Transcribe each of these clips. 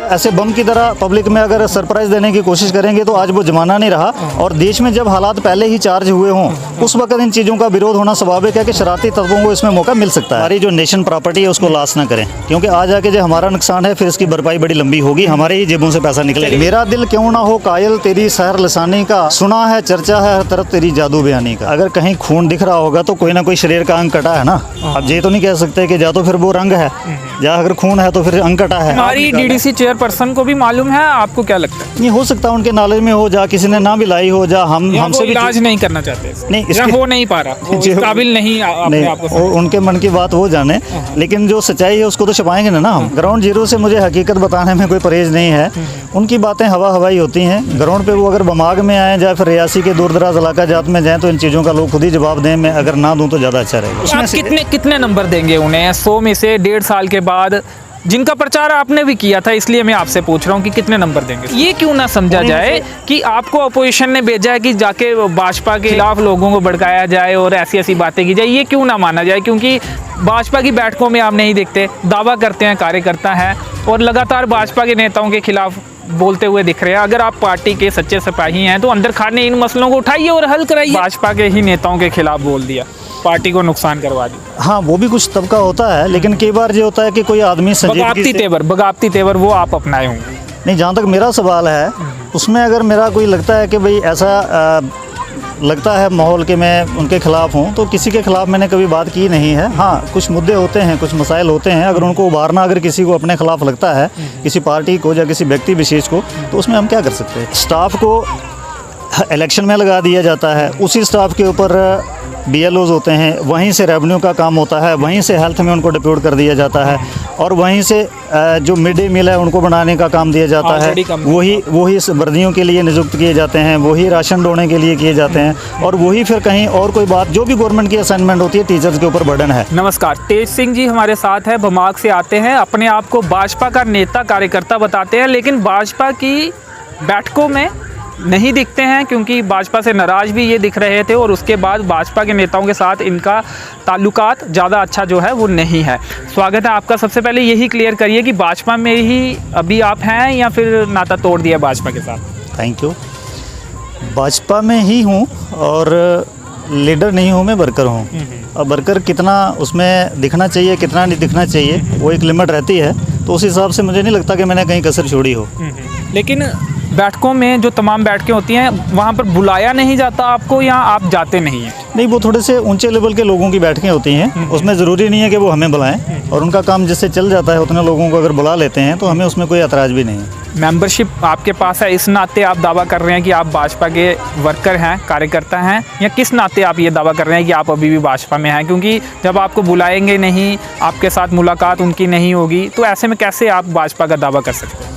ऐसे बम की तरह पब्लिक में अगर सरप्राइज देने की कोशिश करेंगे तो आज वो जमाना नहीं रहा। और देश में जब हालात पहले ही चार्ज हुए हों उस वक्त इन चीज़ों का विरोध होना स्वाभाविक है कि शरारती तत्वों को इसमें मौका मिल सकता है। हमारी जो नेशन प्रॉपर्टी है उसको लॉस ना करें, क्योंकि आज आके जो हमारा नुकसान है फिर इसकी भरपाई बड़ी लंबी होगी, हमारे ही जेबों से पैसा निकलेगा। मेरा दिल क्यों ना हो कायल तेरी सहर लसानी का, सुना है चर्चा है हर तरफ तेरी जादू बयानी का। अगर कहीं खून दिख रहा होगा तो कोई ना कोई शरीर का अंग कटा है ना। अब ये तो नहीं कह सकते कि या तो फिर वो रंग है या अगर खून है तो फिर अंग कटा है। हमारी डीडीसी चेयरपर्सन को भी मालूम है, आपको क्या लगता है? नहीं हो सकता उनके नॉलेज में हो, जा किसी ने ना भी लाई हो, जा हमसे भी इलाज नहीं करना चाहते, नहीं हो नहीं पा रहा, वो इस काबिल नहीं अपने आप को। उनके मन की बात वो जाने, लेकिन जो सच्चाई है उसको तो छुपाएंगे ना हम। ग्राउंड जीरो से मुझे हकीकत बताने में कोई परहेज नहीं है। उनकी बातें हवा हवाई होती हैं। ग्राउंड पे वो अगर बमाग में आए या फिर रियासी के दूर दराज इलाका जात में जाएं तो इन चीज़ों का लोग खुद ही जवाब दें। मैं अगर ना दूं तो ज़्यादा अच्छा रहेगा। आप कितने नंबर देंगे उन्हें 100 में से 1.5 साल के बाद, जिनका प्रचार आपने भी किया था, इसलिए मैं आपसे पूछ रहा हूँ कि कितने नंबर देंगे? ये क्यों ना समझा जाए कि आपको अपोजिशन ने भेजा है कि जाके भाजपा के खिलाफ लोगों को भड़काया जाए और ऐसी ऐसी बातें की जाए, ये क्यों ना माना जाए? क्योंकि भाजपा की बैठकों में आप नहीं दिखते, दावा करते हैं कार्यकर्ता हैं और लगातार भाजपा के नेताओं के खिलाफ बोलते हुए दिख रहे हैं। अगर आप पार्टी के सच्चे सिपाही हैं तो अंदर खाने इन मसलों को उठाइए और हल कराइए। भाजपा के ही नेताओं के खिलाफ बोल दिया, पार्टी को नुकसान करवा दिया। हाँ, वो भी कुछ तबका होता है, लेकिन कई बार ये होता है कि कोई आदमी बगावती तेवर वो आप अपनाए होंगे। नहीं, जहाँ तक मेरा सवाल है उसमें अगर मेरा कोई लगता है कि भाई ऐसा लगता है माहौल के मैं उनके खिलाफ हूँ, तो किसी के खिलाफ मैंने कभी बात की नहीं है। हाँ, कुछ मुद्दे होते हैं, कुछ मसाइल होते हैं, अगर उनको उभारना अगर किसी को अपने खिलाफ लगता है, किसी पार्टी को या किसी व्यक्ति विशेष को, तो उसमें हम क्या कर सकते हैं। स्टाफ को इलेक्शन में लगा दिया जाता है, उसी स्टाफ के ऊपर BLOs होते हैं, वहीं से रेवेन्यू का काम होता है, वहीं से हेल्थ में उनको डिप्यूट कर दिया जाता है और वहीं से जो मिड डे मील है उनको बनाने का काम दिया जाता है। वही वर्दियों के लिए नियुक्त किए जाते हैं, वही राशन ढोने के लिए किए जाते हैं और वही फिर कहीं और कोई बात जो भी गवर्नमेंट की असाइनमेंट होती है टीचर्स के ऊपर बर्डन है। नमस्कार, तेज सिंह जी हमारे साथ है, बमाग से आते हैं, अपने आप को भाजपा का नेता कार्यकर्ता बताते हैं, लेकिन भाजपा की बैठकों में नहीं दिखते हैं क्योंकि भाजपा से नाराज़ भी ये दिख रहे थे और उसके बाद भाजपा के नेताओं के साथ इनका ताल्लुकात ज़्यादा अच्छा जो है वो नहीं है। स्वागत है आपका। सबसे पहले यही क्लियर करिए कि भाजपा में ही अभी आप हैं या फिर नाता तोड़ दिया भाजपा के साथ? Thank you. भाजपा में ही हूँ और लीडर नहीं हूँ, मैं वर्कर हूँ। अब वर्कर कितना उसमें दिखना चाहिए कितना नहीं दिखना चाहिए वो एक लिमिट रहती है, तो उस हिसाब से मुझे नहीं लगता कि मैंने कहीं कसर छोड़ी हो। लेकिन बैठकों में जो तमाम बैठकें होती हैं वहाँ पर बुलाया नहीं जाता आपको या आप जाते नहीं हैं? नहीं, वो थोड़े से ऊंचे लेवल के लोगों की बैठकें होती हैं, उसमें ज़रूरी नहीं है कि वो हमें बुलाएं और उनका काम जिससे चल जाता है उतने लोगों को अगर बुला लेते हैं तो हमें उसमें कोई एतराज़ भी नहीं है। मेंबरशिप आपके पास है, इस नाते आप दावा कर रहे हैं कि आप भाजपा के वर्कर हैं, कार्यकर्ता हैं, या किस नाते आप ये दावा कर रहे हैं कि आप अभी भी भाजपा में हैं? क्योंकि जब आपको बुलाएंगे नहीं, आपके साथ मुलाकात उनकी नहीं होगी, तो ऐसे में कैसे आप भाजपा का दावा कर सकते हैं?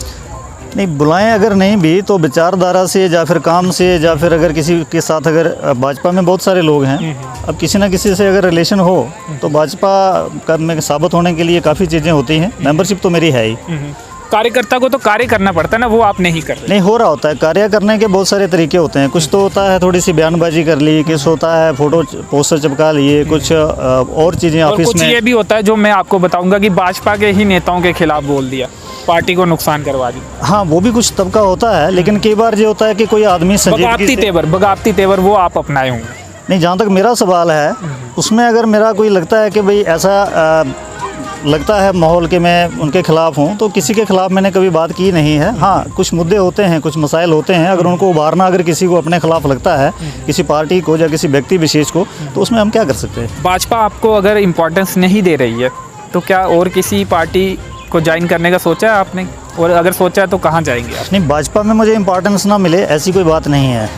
नहीं, बुलाएं अगर नहीं भी तो विचारधारा से या फिर काम से या फिर अगर किसी के साथ अगर भाजपा में बहुत सारे लोग हैं, अब किसी ना किसी से अगर रिलेशन हो तो भाजपा का में साबित होने के लिए काफ़ी चीज़ें होती हैं। मेंबरशिप तो मेरी है ही। कार्यकर्ता को तो कार्य करना पड़ता है ना, वो आप नहीं कर रहे? नहीं, हो रहा होता है। कार्य करने के बहुत सारे तरीके होते हैं। कुछ तो होता है थोड़ी सी बयानबाजी कर ली, कुछ होता है फोटो पोस्टर चिपका लिए, कुछ और चीज़ें ऑफिस में। ये भी होता है जो मैं आपको बताऊंगा कि भाजपा के ही नेताओं के खिलाफ बोल दिया, पार्टी को नुकसान करवा दी। हाँ, वो भी कुछ तबका होता है, लेकिन कई बार ये होता है कि कोई आदमी बगावती तेवर वो आप अपनाए होंगे। नहीं, जहाँ तक मेरा सवाल है उसमें अगर मेरा कोई लगता है कि भाई ऐसा लगता है माहौल के मैं उनके खिलाफ हूँ, तो किसी के खिलाफ मैंने कभी बात की नहीं है। हाँ, कुछ मुद्दे होते हैं, कुछ मसाइल होते हैं, अगर उनको उभारना अगर किसी को अपने खिलाफ लगता है, किसी पार्टी को या किसी व्यक्ति विशेष को, तो उसमें हम क्या कर सकते हैं। भाजपा आपको अगर इम्पोर्टेंस नहीं दे रही है तो क्या और किसी पार्टी को ज्वाइन करने का सोचा है आपने, और अगर सोचा है तो कहाँ जाएंगे आप? नहीं, भाजपा में मुझे इम्पोर्टेंस ना मिले ऐसी कोई बात नहीं है।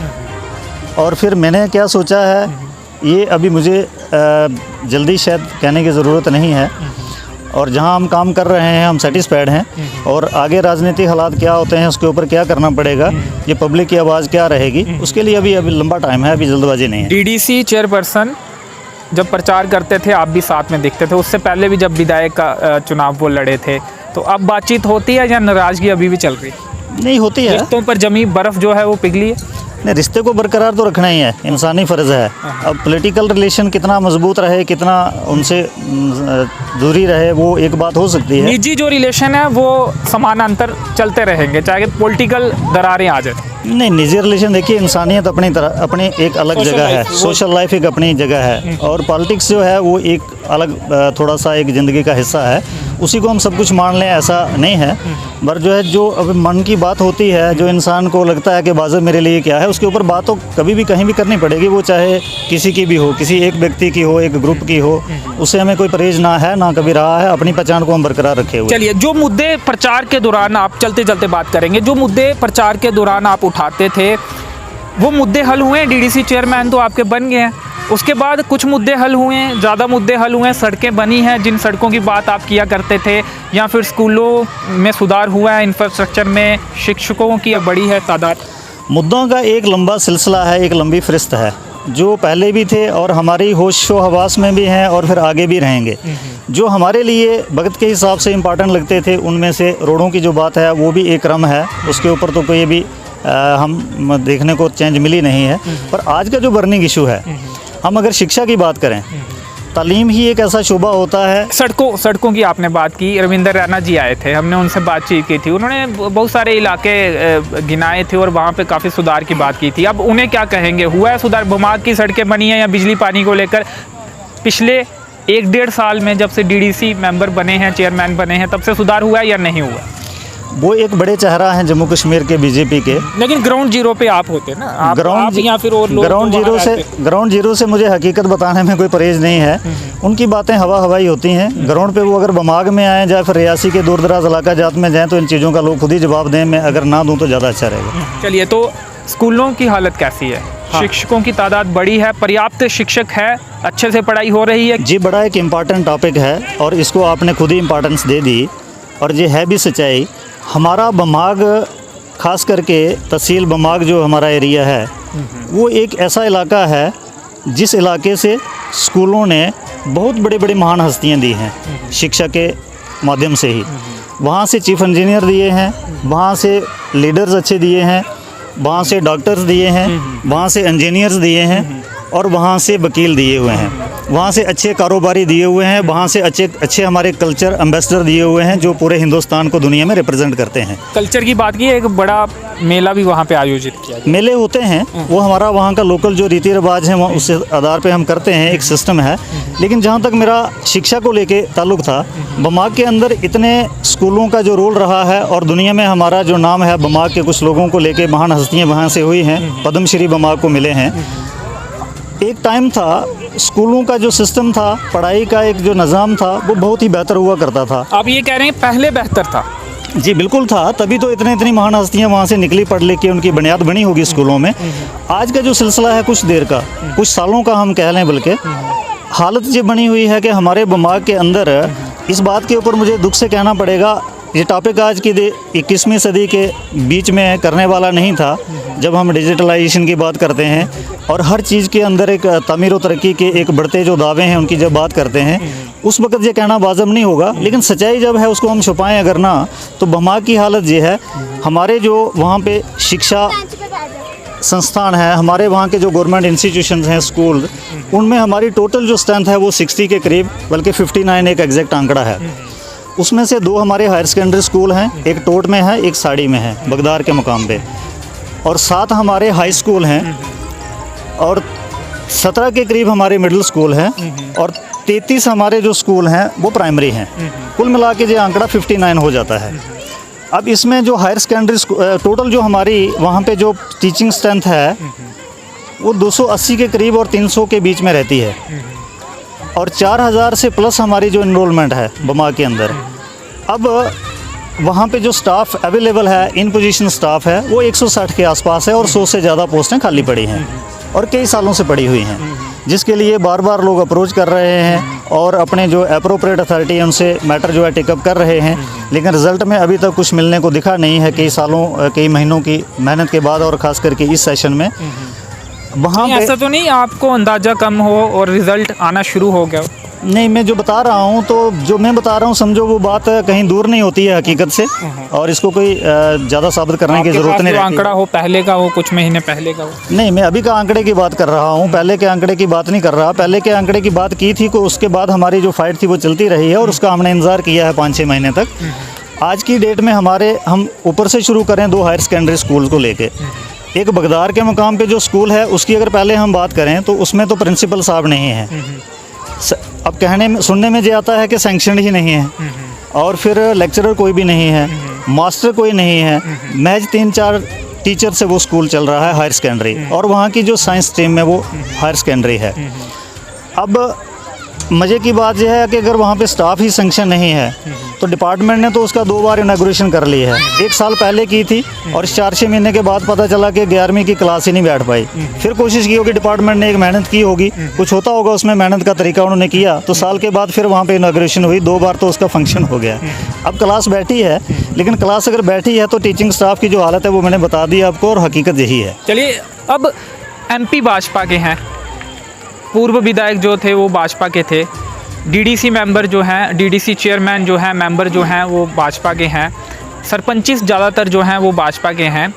और फिर मैंने क्या सोचा है ये अभी मुझे जल्दी शायद कहने की ज़रूरत नहीं है। और जहां हम काम कर रहे हैं हम सेटिस्फाइड हैं, और आगे राजनीतिक हालात क्या होते हैं उसके ऊपर क्या करना पड़ेगा, ये पब्लिक की आवाज़ क्या रहेगी, उसके लिए अभी लंबा टाइम है, अभी जल्दबाजी नहीं है। डीडीसी चेयरपर्सन जब प्रचार करते थे आप भी साथ में दिखते थे, उससे पहले भी जब विधायक का चुनाव वो लड़े थे, तो अब बातचीत होती है या नाराज़गी अभी भी चल रही? नहीं होती है। रिश्तों पर जमी बर्फ़ जो है वो पिघली है? नहीं, रिश्ते को बरकरार तो रखना ही है, इंसानी फ़र्ज़ है। अब पॉलिटिकल रिलेशन कितना मजबूत रहे, कितना उनसे दूरी रहे, वो एक बात हो सकती है। निजी जो रिलेशन है वो समानांतर चलते रहेंगे चाहे पॉलिटिकल दरारें आ जाए। नहीं, निजी रिलेशन देखिए, इंसानियत अपनी तरह अपनी एक अलग जगह है, सोशल लाइफ एक अपनी जगह है, और पॉलिटिक्स जो है वो एक अलग थोड़ा सा एक ज़िंदगी का हिस्सा है, उसी को हम सब कुछ मान लें ऐसा नहीं है। पर जो है, जो अब मन की बात होती है, जो इंसान को लगता है कि बाज़ मेरे लिए क्या है, उसके ऊपर बात तो कभी भी कहीं भी करनी पड़ेगी, वो चाहे किसी की भी हो, किसी एक व्यक्ति की हो, एक ग्रुप की हो, उससे हमें कोई परहेज ना है, ना कभी रहा है। अपनी पहचान को हम बरकरार रखे हुए। चलिए, जो मुद्दे प्रचार के दौरान आप चलते चलते बात करेंगे, जो मुद्दे प्रचार के दौरान आप उठाते थे वो मुद्दे हल हुए? डीडीसी चेयरमैन तो आपके बन गए हैं, उसके बाद कुछ मुद्दे हल हुए हैं, ज़्यादा मुद्दे हल हुए हैं, सड़कें बनी हैं जिन सड़कों की बात आप किया करते थे, या फिर स्कूलों में सुधार हुआ है, इंफ्रास्ट्रक्चर में शिक्षकों की बड़ी है तादाद? मुद्दों का एक लंबा सिलसिला है, एक लंबी फ़हरिस्त है, जो पहले भी थे और हमारी होश व हवास में भी हैं और फिर आगे भी रहेंगे। जो हमारे लिए वक्त के हिसाब से इम्पॉर्टेंट लगते थे, उनमें से रोडों की जो बात है वो भी एक क्रम है, उसके ऊपर तो कोई भी हम देखने को चेंज मिली नहीं है। पर आज का जो बर्निंग इशू है, हम अगर शिक्षा की बात करें, तालीम ही एक ऐसा शोबा होता है। सड़कों की आपने बात की, रविंदर रैना जी आए थे, हमने उनसे बातचीत की थी, उन्होंने बहुत सारे इलाके गिनाए थे और वहाँ पे काफ़ी सुधार की बात की थी। अब उन्हें क्या कहेंगे, हुआ है सुधार? बमाग की सड़कें बनी हैं या बिजली पानी को लेकर पिछले 1-1.5 साल में जब से डीडीसी मेंबर बने हैं, चेयरमैन बने हैं, तब से सुधार हुआ है या नहीं हुआ? वो एक बड़े चेहरा हैं जम्मू कश्मीर के बीजेपी के, लेकिन ग्राउंड जीरो पे आप होते ना, आप या फिर और लोग ग्राउंड जीरो से मुझे हकीकत बताने में कोई परहेज नहीं है। उनकी बातें हवाई होती हैं। ग्राउंड पे वो अगर बमाग में आए जाए, फिर रियासी के दूर दराज इलाका जात में जाएँ, तो इन चीज़ों का लोग खुद ही जवाब दें। मैं अगर ना दूँ तो ज़्यादा अच्छा रहेगा। चलिए, तो स्कूलों की हालत कैसी है? हाँ। शिक्षकों की तादाद बड़ी है, पर्याप्त शिक्षक है, अच्छे से पढ़ाई हो रही है? जी, बड़ा एक इम्पॉर्टेंट टॉपिक है और इसको आपने खुद ही इम्पॉर्टेंस दे दी, और ये है भी सच्चाई। हमारा बमाग, ख़ास करके तहसील बमाग जो हमारा एरिया है, वो एक ऐसा इलाका है जिस इलाके से स्कूलों ने बहुत बड़े बड़े महान हस्तियाँ दी हैं शिक्षा के माध्यम से ही। वहाँ से चीफ इंजीनियर दिए हैं, वहाँ से लीडर्स अच्छे दिए हैं, वहाँ से डॉक्टर्स दिए हैं, वहाँ से इंजीनियर्स दिए हैं, और वहाँ से वकील दिए हुए हैं, वहाँ से अच्छे कारोबारी दिए हुए हैं, वहाँ से अच्छे हमारे कल्चर एम्बेसडर दिए हुए हैं जो पूरे हिंदुस्तान को दुनिया में रिप्रेजेंट करते हैं। कल्चर की बात की, एक बड़ा मेला भी वहाँ पे आयोजित किया गया। मेले होते हैं, वो हमारा वहाँ का लोकल जो रीति रिवाज है वहाँ उस आधार पे हम करते हैं, एक सिस्टम है। लेकिन जहाँ तक मेरा शिक्षा को लेके ताल्लुक़ था, बमाग के अंदर इतने स्कूलों का जो रोल रहा है और दुनिया में हमारा जो नाम है, बमाग के कुछ लोगों को लेके महान हस्तियाँ वहाँ से हुई हैं, पद्मश्री बमाग को मिले हैं। एक टाइम था, स्कूलों का जो सिस्टम था, पढ़ाई का एक जो निज़ाम था, वो बहुत ही बेहतर हुआ करता था। आप ये कह रहे हैं पहले बेहतर था? जी बिल्कुल था, तभी तो इतनी महान हस्तियाँ वहाँ से निकली, पढ़ लिख के उनकी बुनियाद बनी होगी स्कूलों में। आज का जो सिलसिला है कुछ देर का, कुछ सालों का हम कह लें, बल्कि हालत ये बनी हुई है कि हमारे बमाग के अंदर, इस बात के ऊपर मुझे दुख से कहना पड़ेगा, ये टॉपिक आज की 21वीं सदी के बीच में करने वाला नहीं था। जब हम डिजिटलाइजेशन की बात करते हैं और हर चीज़ के अंदर एक तमीर और तरक्की के एक बढ़ते जो दावे हैं उनकी जब बात करते हैं, उस वक्त ये कहना वाजिब नहीं होगा। लेकिन सच्चाई जब है उसको हम छुपाएं अगर ना, तो बमाग की हालत ये है, हमारे जो वहाँ पे शिक्षा संस्थान है, हमारे वहाँ के जो गवर्नमेंट इंस्टीट्यूशंस हैं, स्कूल, उनमें हमारी टोटल जो स्ट्रेंथ है वो 60 के करीब, बल्कि 59 एक एग्जैक्ट आंकड़ा है। उसमें से 2 हमारे हायर सेकेंडरी स्कूल हैं, एक टोट में है, एक साड़ी में है, बगदार के मुकाम पे, और 7 हमारे हाई स्कूल हैं, और 17 के करीब हमारे मिडिल स्कूल हैं, और 33 हमारे जो स्कूल हैं वो प्राइमरी हैं। कुल मिला के जो आंकड़ा 59 हो जाता है। अब इसमें जो हायर सेकेंडरी टोटल जो हमारी वहाँ पे जो टीचिंग स्ट्रेंथ है वो 280 के करीब और 300 के बीच में रहती है, और 4000 से प्लस हमारी जो इनरोलमेंट है बमाग के अंदर। अब वहाँ पे जो स्टाफ अवेलेबल है, इन पोजीशन स्टाफ है, वो 160 के आसपास है, और 100 से ज़्यादा पोस्टें खाली पड़ी हैं और कई सालों से पड़ी हुई हैं, जिसके लिए बार बार लोग अप्रोच कर रहे हैं और अपने जो एप्रोप्रिएट अथॉरिटी है उनसे मैटर जो है टेकअप कर रहे हैं। लेकिन रिज़ल्ट में अभी तक कुछ मिलने को दिखा नहीं है, कई महीनों की मेहनत के बाद, और ख़ास करके इस सेशन में। वहाँ ऐसा तो नहीं आपको अंदाज़ा कम हो और रिज़ल्ट आना शुरू हो गया? नहीं, मैं जो बता रहा हूँ तो जो मैं बता रहा हूँ समझो वो बात कहीं दूर नहीं होती है हकीकत से, और इसको कोई ज़्यादा साबित करने की ज़रूरत नहीं रहती। आंकड़ा हो पहले का हो, कुछ महीने पहले का हो? नहीं, मैं अभी का आंकड़े की बात कर रहा हूँ, पहले के आंकड़े की बात नहीं कर रहा। पहले के आंकड़े की बात की थी तो उसके बाद हमारी जो फाइट थी वो चलती रही है और उसका हमने इंतज़ार किया है 5-6 महीने तक। आज की डेट में हम ऊपर से शुरू करें 2 हायर सेकेंडरी स्कूल को लेके। एक बगदार के मुकाम पे जो स्कूल है उसकी अगर पहले हम बात करें तो उसमें तो प्रिंसिपल साहब नहीं है। अब कहने में सुनने में ये आता है कि सैंक्शन ही नहीं है, और फिर लेक्चरर कोई भी नहीं है, मास्टर कोई नहीं है, महज 3-4 टीचर से वो स्कूल चल रहा है हायर सेकेंडरी, और वहाँ की जो साइंस स्ट्रीम में वो हायर सेकेंडरी है। अब मज़े की बात यह है कि अगर वहाँ पे स्टाफ ही सैंक्शन नहीं है तो डिपार्टमेंट ने तो उसका 2 बार इनॉग्रेशन कर ली है। 1 साल पहले की थी और 4-6 महीने के बाद पता चला कि 11वीं की क्लास ही नहीं बैठ पाई। फिर कोशिश की होगी डिपार्टमेंट ने, एक मेहनत की होगी, कुछ होता होगा उसमें, मेहनत का तरीका उन्होंने किया, तो साल के बाद फिर वहाँ पे इनॉग्रेशन हुई, 2 बार तो उसका फंक्शन हो गया। अब क्लास बैठी है, लेकिन क्लास अगर बैठी है तो टीचिंग स्टाफ की जो हालत है वो मैंने बता दी आपको, और हकीकत यही है। चलिए, अब MP भाजपा के हैं, पूर्व विधायक जो थे वो भाजपा के थे, DDC मेंबर जो हैं, DDC चेयरमैन जो हैं, मेंबर जो हैं वो भाजपा के हैं, सरपंचिस ज़्यादातर जो हैं वो भाजपा के हैं,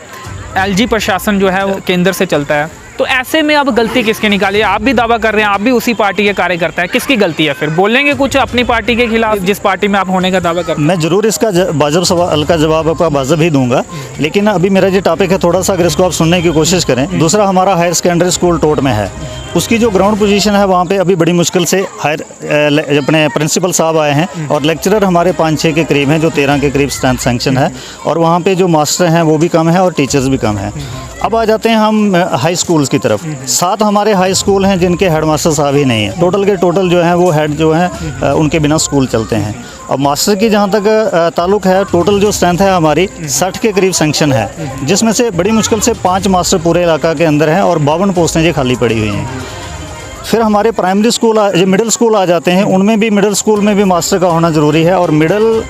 LG प्रशासन जो है वो केंद्र से चलता है। तो ऐसे में अब गलती किसकी निकाली? आप भी दावा कर रहे हैं आप भी उसी पार्टी के कार्यकर्ता हैं, किसकी गलती है? फिर बोलेंगे कुछ अपनी पार्टी के खिलाफ जिस पार्टी में आप होने का दावा करते हैं? मैं ज़रूर इसका वाजिब सवाल का जवाब आपका वाजिब ही दूंगा, लेकिन अभी मेरा जो टॉपिक है थोड़ा सा अगर इसको आप सुनने की कोशिश करें। दूसरा, हमारा हायर सेकेंडरी स्कूल टोट में है, उसकी जो ग्राउंड पोजीशन है वहाँ पे अभी बड़ी मुश्किल से अपने प्रिंसिपल साहब आए हैं, और लेक्चरर हमारे 5-6 के करीब हैं, जो 13 के करीब स्ट्रेंथ सैंक्शन है, और वहाँ पे जो मास्टर हैं वो भी कम है और टीचर्स भी कम हैं। अब आ जाते हैं हम हाई स्कूल्स की तरफ। 7 हमारे हाई स्कूल हैं जिनके हेड मास्टर साहब ही नहीं है। टोटल के टोटल जो हैं वो हेड जो हैं उनके बिना स्कूल चलते हैं। अब मास्टर की जहाँ तक ताल्लुक़ है, टोटल जो स्ट्रेंथ है हमारी 60 के करीब सैंक्शन है, जिसमें से बड़ी मुश्किल से 5 मास्टर पूरे इलाका के अंदर हैं, और 52 पोस्टें जो खाली पड़ी हुई हैं। फिर हमारे प्राइमरी स्कूल जो मिडिल स्कूल आ जाते हैं, उनमें भी मिडिल स्कूल में भी मास्टर का होना ज़रूरी है, और मिडिल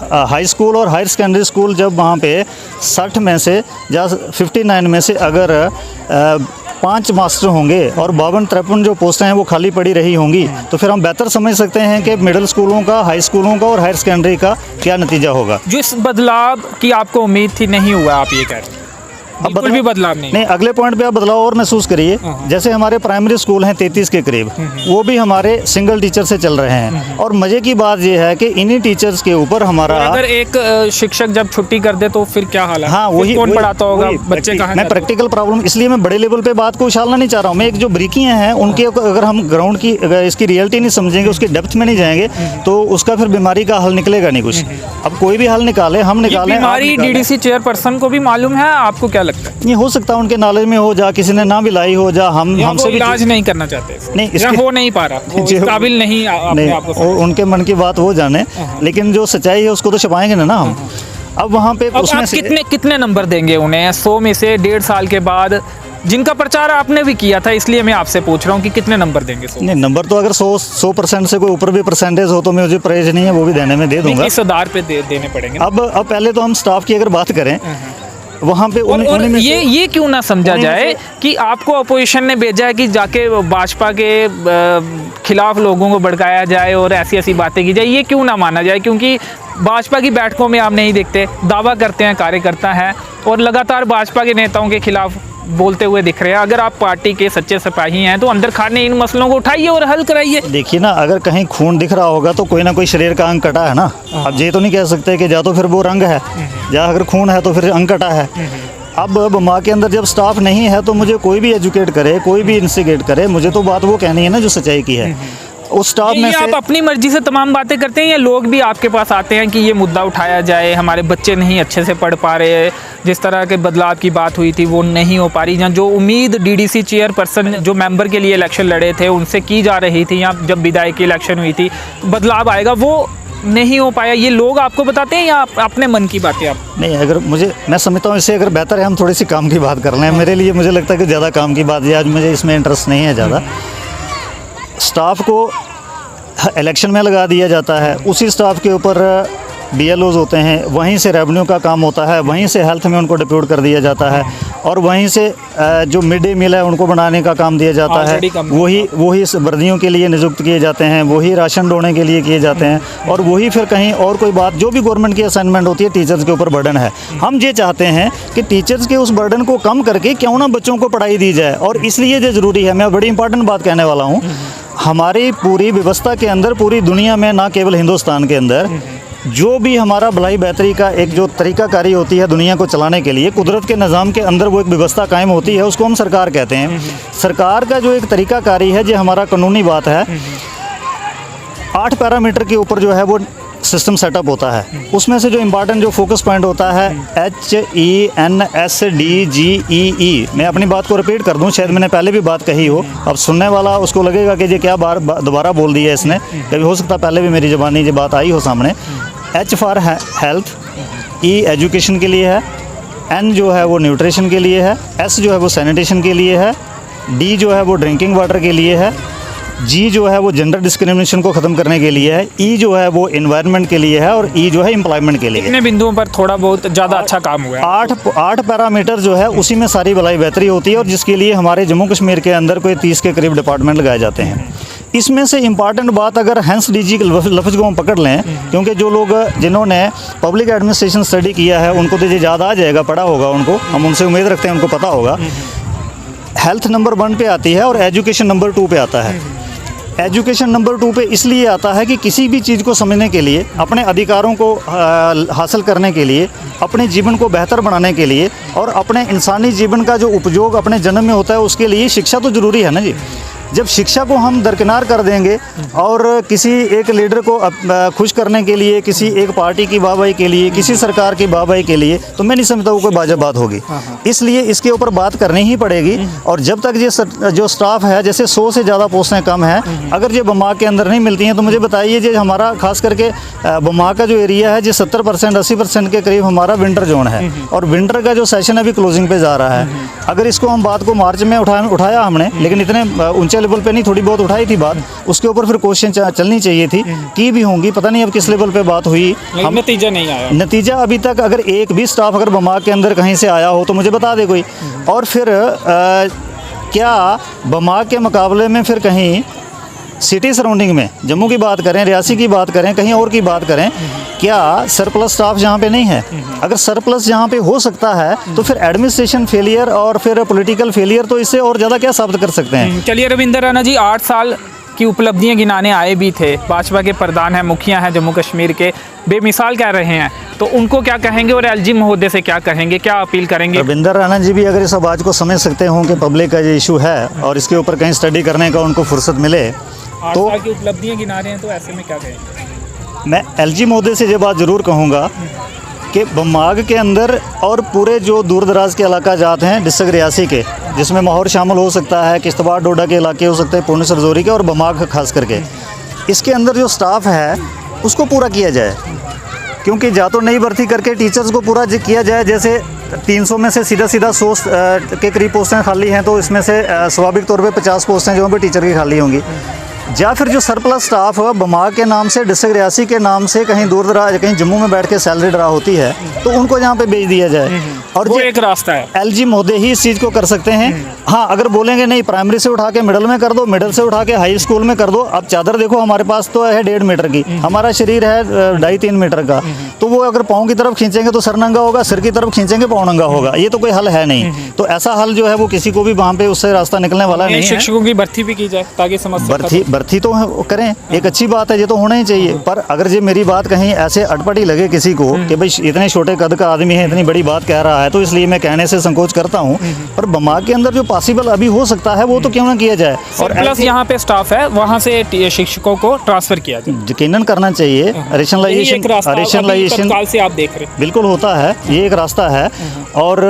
हाई स्कूल और हायर सेकेंडरी स्कूल जब वहाँ पे 60 में से या 59 में से अगर 5 मास्टर होंगे और 52-53 जो पोस्टें हैं वो खाली पड़ी रही होंगी, तो फिर हम बेहतर समझ सकते हैं कि मिडिल स्कूलों का, हाई स्कूलों का और हायर सेकेंडरी का क्या नतीजा होगा। जो इस बदलाव की आपको उम्मीद थी नहीं हुआ, आप ये कह रहे हैं? बिल्कुल भी बदलाव नहीं। अगले पॉइंट पे आप बदलाव और महसूस करिए। जैसे हमारे प्राइमरी स्कूल हैं 33 के करीब, वो भी हमारे सिंगल टीचर से चल रहे हैं, और मजे की बात ये है कि इन्हीं टीचर्स के ऊपर हमारा, अगर एक शिक्षक जब छुट्टी कर दे तो फिर क्या हाल है? हाँ, वही कौन पढ़ाता होगा, बच्चे कहाँ? मैं प्रैक्टिकल प्रॉब्लम, इसलिए मैं बड़े लेवल पे बात को उछालना नहीं चाह रहा हूँ। मैं एक जो बारीकियां हैं उनके अगर हम ग्राउंड की इसकी रियलिटी नहीं समझेंगे, उसकी डेप्थ में नहीं जाएंगे, तो उसका फिर बीमारी का हल निकलेगा नहीं कुछ। अब कोई भी हल निकाले, हम निकालें, बीमारी DDC चेयरपर्सन को भी मालूम है, आपको क्या लगता है? नहीं हो सकता उनके नॉलेज में हो, जा किसी ने ना भी लाई हो, जा हमसे भी इलाज नहीं करना चाहते, नहीं या हो नहीं पा रहा, वो इस काबिल नहीं अपने आप को, उनके मन की बात वो जाने, लेकिन जो सच्चाई है उसको तो छुपाएंगे ना हम। अब वहाँ पे उसमें आप कितने नंबर देंगे उन्हें 100 में से? 1.5 साल के बाद जिनका प्रचार आपने भी किया था, इसलिए मैं आपसे पूछ रहा हूँ कि कितने नंबर देंगे? नहीं, नंबर तो अगर 100% से कोई ऊपर भी परसेंटेज हो तो मैं मुझे परहेज नहीं है, वो भी देने में दे दूंगा। इस आधार पे देने पड़ेंगे। अब पहले तो हम स्टाफ की अगर बात करें, वहाँ पे और ये क्यों ना समझा जाए कि आपको अपोजिशन ने भेजा है कि जाके भाजपा के खिलाफ लोगों को भड़काया जाए और ऐसी ऐसी बातें की जाए, ये क्यों ना माना जाए? क्योंकि भाजपा की बैठकों में आप नहीं देखते, दावा करते हैं कार्यकर्ता हैं और लगातार भाजपा के नेताओं के खिलाफ बोलते हुए दिख रहे हैं। अगर आप पार्टी के सच्चे सिपाही हैं तो अंदर खाने इन मसलों को उठाइए और हल कराइए। देखिए ना, अगर कहीं खून दिख रहा होगा तो कोई ना कोई शरीर का अंग कटा है ना। अब ये तो नहीं कह सकते कि या तो फिर वो रंग है, या अगर खून है तो फिर अंग कटा है। अब माँ के अंदर जब स्टाफ नहीं है तो मुझे कोई भी एजुकेट करे, कोई भी इंस्टिगेट करे, मुझे तो बात वो कहनी है ना जो सच्चाई की है। उस स्टाफ में से आप अपनी मर्जी से तमाम बातें करते हैं या लोग भी आपके पास आते हैं कि ये मुद्दा उठाया जाए, हमारे बच्चे नहीं अच्छे से पढ़ पा रहे, जिस तरह के बदलाव की बात हुई थी वो नहीं हो पा रही, या जो उम्मीद DDC चेयरपर्सन जो मेंबर के लिए इलेक्शन लड़े थे उनसे की जा रही थी, या जब विधायक की इलेक्शन हुई थी बदलाव आएगा, वो नहीं हो पाया, ये लोग आपको बताते हैं या अपने मन की बातें? आप नहीं, अगर मैं समझता हूँ इससे अगर बेहतर है हम थोड़ी सी काम की बात कर लें। मेरे लिए मुझे लगता है कि ज़्यादा काम की बात है, आज मुझे इसमें इंटरेस्ट नहीं है ज़्यादा। स्टाफ को इलेक्शन में लगा दिया जाता है, उसी स्टाफ के ऊपर BLOs होते हैं, वहीं से रेवेन्यू का काम होता है, वहीं से हेल्थ में उनको डिप्यूट कर दिया जाता है, और वहीं से जो मिड डे मील है उनको बनाने का काम दिया जाता है। वही वर्दियों के लिए नियुक्त किए जाते हैं, वही राशन ढोने के लिए किए जाते हैं, और वही फिर कहीं और कोई बात जो भी गवर्नमेंट की असाइनमेंट होती है टीचर्स के ऊपर बर्डन है। हम ये चाहते हैं कि टीचर्स के उस बर्डन को कम करके क्यों ना बच्चों को पढ़ाई दी जाए, और इसलिए ये ज़रूरी है। मैं बड़ी इंपॉर्टेंट बात कहने वाला हूँ, हमारी पूरी व्यवस्था के अंदर, पूरी दुनिया में, ना केवल हिंदुस्तान के अंदर, जो भी हमारा भलाई बेहतरी का एक जो तरीकाकारी होती है दुनिया को चलाने के लिए, कुदरत के निज़ाम के अंदर वो एक व्यवस्था कायम होती है, उसको हम सरकार कहते हैं। सरकार का जो एक तरीकाकारी है, जो हमारा कानूनी बात है, 8 पैरामीटर के ऊपर जो है वो सिस्टम सेटअप होता है। उसमें से जो इम्पॉर्टेंट जो फोकस पॉइंट होता है HENSDGEE। मैं अपनी बात को रिपीट कर दूं, शायद मैंने पहले भी बात कही हो, अब सुनने वाला उसको लगेगा कि ये क्या दोबारा बोल दिया इसने, कभी हो सकता पहले भी मेरी ज़बानी ये बात आई हो सामने। H for health, E education के लिए है, N जो है वो न्यूट्रिशन के लिए है, S जो है वो सैनिटेशन के लिए है, D जो है वो ड्रिंकिंग वाटर के लिए है, G जो है वो जेंडर डिस्क्रिमिनेशन को ख़त्म करने के लिए है, E जो है वो एनवायरनमेंट के लिए है, और E जो है एम्प्लॉयमेंट के लिए। इतने बिंदुओं पर थोड़ा बहुत ज़्यादा अच्छा काम हुआ है। 8 पैरामीटर जो है उसी में सारी भलाई बेहतरी होती है, और जिसके लिए हमारे जम्मू कश्मीर के अंदर कोई 30 के करीब डिपार्टमेंट लगाए जाते हैं। इसमें से इम्पॉर्टेंट बात अगर हैंस DG के लफ्ज़ को हम पकड़ लें, क्योंकि जो लोग जिन्होंने पब्लिक एडमिनिस्ट्रेशन स्टडी किया है उनको तो ये याद आ जाएगा, पढ़ा होगा उनको, हम उनसे उम्मीद रखते हैं उनको पता होगा। हेल्थ नंबर 1 पे आती है और एजुकेशन नंबर 2 पे आता है। एजुकेशन नंबर 2 पे इसलिए आता है कि किसी भी चीज़ को समझने के लिए, अपने अधिकारों को हासिल करने के लिए, अपने जीवन को बेहतर बनाने के लिए, और अपने इंसानी जीवन का जो उपयोग अपने जन्म में होता है उसके लिए शिक्षा तो ज़रूरी है ना जी। जब शिक्षा को हम दरकिनार कर देंगे और किसी एक लीडर को खुश करने के लिए, किसी एक पार्टी की वाहवाही के लिए, किसी सरकार की वाहवाही के लिए, तो मैं नहीं समझता वो कोई वाजिब बात होगी। इसलिए इसके ऊपर बात करनी ही पड़ेगी। और जब तक ये जो स्टाफ है, जैसे 100 से ज़्यादा पोस्टें कम हैं, अगर ये बमाक के अंदर नहीं मिलती हैं, तो मुझे बताइए जो हमारा खास करके बमाक का जो एरिया है, जो 70% 80% के करीब हमारा विंटर जोन है, और विंटर का जो सेशन अभी क्लोजिंग पे जा रहा है। अगर इसको हम बात को मार्च में उठाया हमने, लेकिन इतने ऊंचे लेवल पे नहीं, थोड़ी बहुत उठाई थी बात, उसके ऊपर फिर क्वेश्चन चलनी चाहिए थी, की भी होंगी, पता नहीं अब किस लेवल पे बात हुई, हम नतीजा नहीं आया। नतीजा अभी तक अगर एक भी स्टाफ अगर बमाक के अंदर कहीं से आया हो तो मुझे बता दे कोई। और फिर क्या बमाक के मुकाबले में फिर कहीं सिटी सराउंडिंग में, जम्मू की बात करें, रियासी की बात करें, कहीं और की बात करें, क्या सरप्लस स्टाफ जहाँ पे नहीं है? अगर सरप्लस जहाँ पे हो सकता है तो फिर एडमिनिस्ट्रेशन फेलियर और फिर पॉलिटिकल फेलियर, तो इससे और ज़्यादा क्या साबित कर सकते हैं? चलिए रविंदर राणा जी, 8 साल की उपलब्धियां गिनाने आए भी थे, भाजपा के प्रधान हैं, मुखिया हैं जम्मू कश्मीर के, बेमिसाल कह रहे हैं, तो उनको क्या कहेंगे और LG महोदय से क्या कहेंगे, क्या अपील करेंगे? रविंदर राणा जी भी अगर इस आवाज़ को समझ सकते हों कि पब्लिक का ये इशू है और इसके ऊपर कहीं स्टडी करने का उनको फुर्सत मिले, 8 तो साल की उपलब्धियां गिना रहे हैं, तो ऐसे में क्या कहेंगे? मैं LG महोदय से ये बात ज़रूर कहूँगा कि बमाग के अंदर और पूरे जो दूर दराज के इलाका जाते हैं डिस्ट्रिक्ट रियासी के, जिसमें माहौर शामिल हो सकता है, किश्तवाड़ डोडा के इलाके हो सकते हैं, पुंछ रजौरी के, और बमाग खास करके, इसके अंदर जो स्टाफ है उसको पूरा किया जाए। क्योंकि या तो नई भर्ती करके टीचर्स को पूरा किया जाए, जैसे 300 में से सीधा 100 के करीब पोस्टें खाली हैं, तो इसमें से स्वाभाविक तौर पे 50 पोस्टें जो हैं टीचर की खाली होंगी। या फिर जो सरप्लस स्टाफ बमाग के नाम से, डिस्ट्रिक्ट रियासी के नाम से कहीं दूर दराज, कहीं जम्मू में बैठ के सैलरी ड्रा होती है, तो उनको यहाँ पे भेज दिया जाए। और वो एक रास्ता है, LG महोदय ही इस चीज़ को कर सकते हैं। हाँ, अगर बोलेंगे नहीं प्राइमरी से उठा के मिडिल में कर दो, मिडिल से उठा के हाई स्कूल में कर दो। अब चादर देखो हमारे पास तो है 1.5 मीटर की, हमारा शरीर है 2.5-3 मीटर का, तो वो अगर पाँव की तरफ खींचेंगे तो सर नंगा होगा, सिर की तरफ खींचेंगे पाँव नंगा होगा, ये तो कोई हल है नहीं। तो ऐसा हल जो है वो किसी को भी वहाँ पे उससे रास्ता निकलने वाला नहीं है। शिक्षकों की भर्ती भी की जाए ताकि समस्या भर्ती तो करें, एक अच्छी बात है, ये तो होना ही चाहिए। पर अगर ये मेरी बात कहीं ऐसे अटपटी लगे किसी को कि भाई इतने छोटे कद का आदमी है, इतनी बड़ी बात कह रहा है, तो इसलिए मैं कहने से संकोच करता हूं। पर बमाग के अंदर जो पॉसिबल अभी हो सकता है वो तो क्यों ना किया जाए। और प्लस यहाँ पे स्टाफ है, वहाँ से शिक्षकों को ट्रांसफर किया जाए, यकीनन करना चाहिए। रेशनलाइजेशन से आप देख रहे बिल्कुल होता है, ये एक रास्ता है। और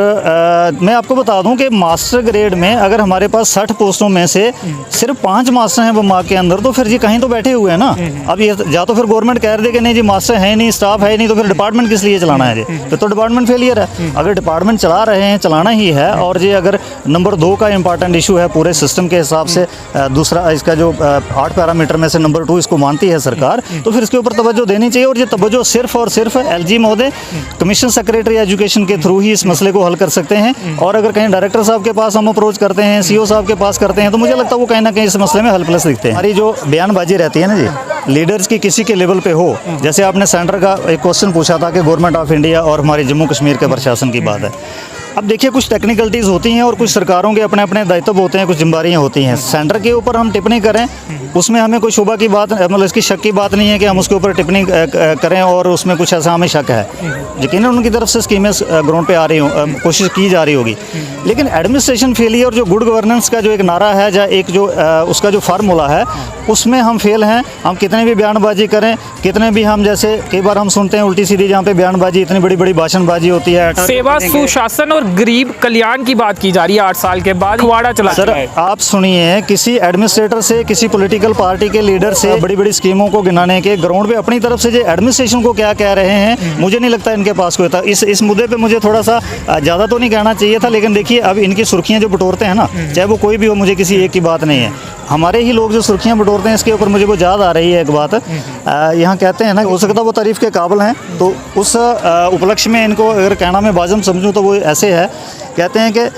मैं आपको बता दूं कि मास्टर ग्रेड में अगर हमारे पास 60 पोस्टों में से सिर्फ 5 मास्टर हैं बमाग के अंदर, तो फिर जी कहीं तो बैठे हुए हैं ना। अब ये या तो फिर गवर्नमेंट कह रही है कि नहीं जी मास्टर है नहीं, स्टाफ है नहीं, तो फिर डिपार्टमेंट किस लिए चलाना है जी? फिर तो डिपार्टमेंट फेलियर है। अगर डिपार्टमेंट चला रहे हैं, चलाना ही है, और जी अगर नंबर 2 का इंपॉर्टेंट इशू है पूरे सिस्टम के हिसाब से, दूसरा इसका जो 8 पैरामीटर में से नंबर 2 इसको मानती है सरकार, तो फिर इसके ऊपर तवज्जो देनी चाहिए। और ये तवज्जो सिर्फ और सिर्फ एलजी महोदय कमीशन सेक्रेटरी एजुकेशन के थ्रू ही इस मसले को हल कर सकते हैं। और अगर कहीं डायरेक्टर साहब के पास हम अप्रोच करते हैं, सीईओ साहब के पास करते हैं, तो मुझे लगता है वो कहीं ना कहीं इस मसले में हेल्पलेस दिखते हैं। हमारी जो बयानबाजी रहती है ना जी, लीडर्स की किसी के लेवल पे हो, जैसे आपने सेंटर का एक क्वेश्चन पूछा था कि गवर्नमेंट ऑफ इंडिया और हमारे जम्मू कश्मीर के प्रशासन की बात है। अब देखिए कुछ टेक्निकलिटीज़ होती हैं और कुछ सरकारों के अपने अपने दायित्व होते हैं, कुछ जिम्मेदारियां होती हैं। सेंटर के ऊपर हम टिप्पणी करें, उसमें हमें कोई शुबा की बात, मतलब इसकी शक की बात नहीं है कि हम उसके ऊपर टिप्पणी करें और उसमें कुछ ऐसा हमें शक है। यकीनन उनकी तरफ से स्कीमें ग्राउंड पे आ रही हो, कोशिश की जा रही होगी, लेकिन एडमिनिस्ट्रेशन फेलियर, जो गुड गवर्नेंस का जो एक नारा है या एक जो उसका जो फार्मूला है, उसमें हम फेल हैं। हम कितने भी बयानबाजी करें, कितने भी हम, जैसे कई बार हम सुनते हैं उल्टी सीधी जहाँ पे बयानबाजी, इतनी बड़ी बड़ी भाषणबाजी होती है। सेवा, सुशासन और गरीब कल्याण की बात की जा रही है। 8 साल के बाद फुवाड़ा चला सर, आप सुनिए, किसी एडमिनिस्ट्रेटर से, किसी पॉलिटिकल पार्टी के लीडर से बड़ी बड़ी स्कीमों को गिनाने के ग्राउंड पे अपनी तरफ से जो एडमिनिस्ट्रेशन को क्या कह रहे हैं, मुझे नहीं लगता इनके पास कोई था। इस मुद्दे पे मुझे थोड़ा सा ज़्यादा तो नहीं कहना चाहिए था, लेकिन देखिए अब इनकी सुर्खियाँ जो बटोरते हैं ना, चाहे वो कोई भी हो, मुझे किसी एक की बात नहीं है, हमारे ही लोग जो सुर्खियाँ बटोरते हैं, इसके ऊपर मुझे वो याद आ रही है एक बात। यहाँ कहते हैं ना, हो सकता है वो तारीफ़ के काबिल हैं, तो उस उपलक्ष्य में इनको अगर कहना मैं बाज़म समझूँ तो वो ऐसे है, कहते हैं कि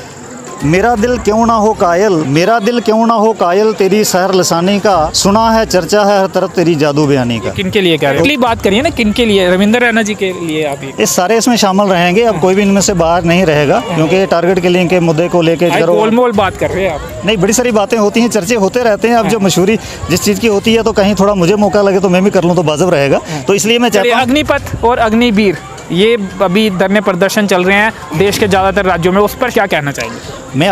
मेरा दिल क्यों ना हो कायल, मेरा दिल क्यों ना हो कायल, तेरी सहर लसानी का, सुना है चर्चा है हर तरफ तेरी जादू बयानी का। किन के लिए कह रहे हैं? बात करिए ना, किन के लिए? रविंद्र रैना जी के लिए आप ये सारे इसमें शामिल रहेंगे। अब कोई भी इनमें से बाहर नहीं रहेगा, क्योंकि टारगेट किलिंग के मुद्दे को लेके गोलमोल बात कर रहे हैं आप। नहीं, बड़ी सारी बातें होती हैं, चर्चे होते रहते हैं। अब जो मशहूरी जिस चीज़ की होती है, तो कहीं थोड़ा मुझे मौका लगे तो मैं भी कर लूँ तो वाजिब रहेगा। तो इसलिए मैं चाहता हूँ, अग्निपथ और अग्निवीर ये अभी धरने प्रदर्शन चल रहे हैं देश के ज़्यादातर राज्यों में, उस पर क्या कहना चाहेंगे? मैं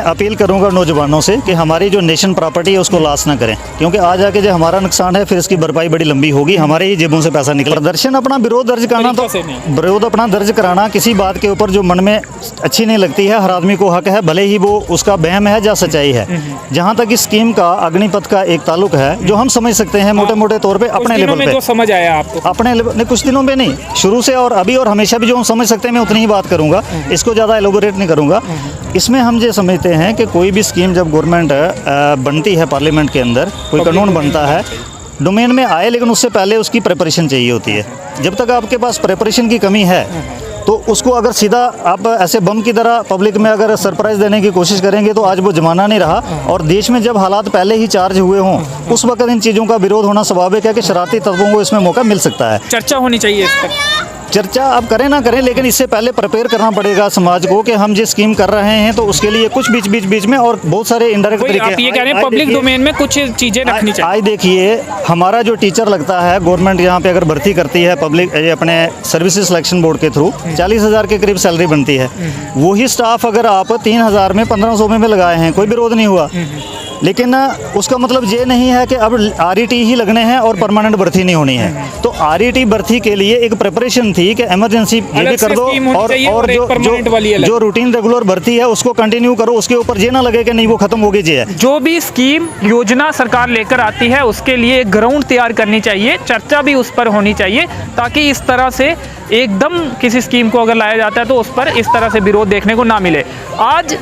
अपील करूंगा नौजवानों से कि हमारी जो नेशन प्रॉपर्टी है उसको लॉस ना करें, क्योंकि आज आके जो हमारा नुकसान है, फिर इसकी भरपाई बड़ी लंबी होगी, हमारे ही जेबों से पैसा निकल। प्रदर्शन अपना विरोध दर्ज कराना, तो विरोध अपना दर्ज कराना किसी बात के ऊपर जो मन में अच्छी नहीं लगती है, हर आदमी को हक है, भले ही वो उसका बहम है या सच्चाई है। जहाँ तक इस स्कीम का, अग्निपथ का एक ताल्लुक है, जो हम समझ सकते हैं मोटे मोटे तौर पर अपने लेवल पे, समझ आया आपको अपने लेवल, कुछ दिनों में नहीं, शुरू से और अभी और हमेशा भी जो हम समझ सकते हैं, मैं उतनी ही बात करूँगा, इसको ज़्यादा एलोबोरेट नहीं करूँगा। इसमें हम ये समझते हैं कि कोई भी स्कीम जब गवर्नमेंट बनती है, पार्लियामेंट के अंदर कोई कानून बनता है, डोमेन में आए, लेकिन उससे पहले उसकी प्रिपरेशन चाहिए होती है। जब तक आपके पास प्रिपरेशन की कमी है, तो उसको अगर सीधा आप ऐसे बम की तरह पब्लिक में अगर सरप्राइज देने की कोशिश करेंगे, तो आज वो ज़माना नहीं रहा। और देश में जब हालात पहले ही चार्ज हुए हों, उस वक्त इन चीज़ों का विरोध होना स्वाभाविक है कि शरारती तत्वों को इसमें मौका मिल सकता है। चर्चा होनी चाहिए इस पर। चर्चा आप करें ना करें, लेकिन इससे पहले प्रिपेयर करना पड़ेगा समाज को कि हम जिस स्कीम कर रहे हैं, तो उसके लिए कुछ बीच में और बहुत सारे इनडायरेक्ट तरीके, आप ये कह रहे हैं पब्लिक डोमेन में कुछ चीज़ें रखनी चाहिए। आज देखिए, हमारा जो टीचर लगता है, गवर्नमेंट यहाँ पे अगर भर्ती करती है पब्लिक अपने सर्विसेज सिलेक्शन बोर्ड के थ्रू, 40,000 के करीब सैलरी बनती है। वही स्टाफ अगर आप 3,000 में, 1,500 में लगाए हैं, कोई विरोध नहीं हुआ, लेकिन उसका मतलब ये नहीं है कि अब RET ही लगने हैं और परमानेंट भर्ती नहीं होनी है। तो RET भर्ती के लिए एक प्रिपरेशन थी कि इमरजेंसी ये भी कर दो, और जो रूटीन रेगुलर भर्ती है उसको कंटिन्यू करो, उसके ऊपर ये ना लगे कि नहीं वो खत्म हो गई जी है। जो भी स्कीम योजना सरकार लेकर आती है, उसके लिए एक ग्राउंड तैयार करनी चाहिए, चर्चा भी उस पर होनी चाहिए, ताकि इस तरह से एकदम किसी स्कीम को अगर लाया जाता है तो उस पर इस तरह से विरोध देखने को ना मिले। आज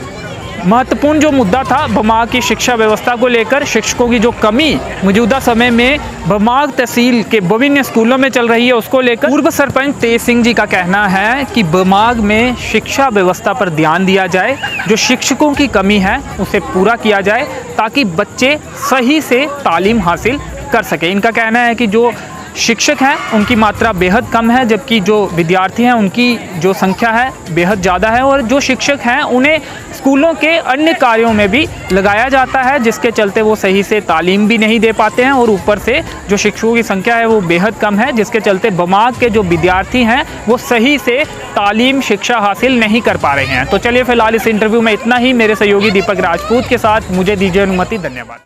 महत्वपूर्ण जो मुद्दा था भमाग की शिक्षा व्यवस्था को लेकर, शिक्षकों की जो कमी मौजूदा समय में भमाग तहसील के विभिन्न स्कूलों में चल रही है, उसको लेकर पूर्व सरपंच तेज सिंह जी का कहना है कि भमाग में शिक्षा व्यवस्था पर ध्यान दिया जाए, जो शिक्षकों की कमी है उसे पूरा किया जाए, ताकि बच्चे सही से तालीम हासिल कर सके। इनका कहना है कि जो शिक्षक हैं उनकी मात्रा बेहद कम है, जबकि जो विद्यार्थी हैं उनकी जो संख्या है बेहद ज़्यादा है, और जो शिक्षक हैं उन्हें स्कूलों के अन्य कार्यों में भी लगाया जाता है, जिसके चलते वो सही से तालीम भी नहीं दे पाते हैं, और ऊपर से जो शिक्षकों की संख्या है वो बेहद कम है, जिसके चलते भमाग के जो विद्यार्थी हैं वो सही से तालीम शिक्षा हासिल नहीं कर पा रहे हैं। तो चलिए फिलहाल इस इंटरव्यू में इतना ही। मेरे सहयोगी दीपक राजपूत के साथ मुझे दीजिए अनुमति। धन्यवाद।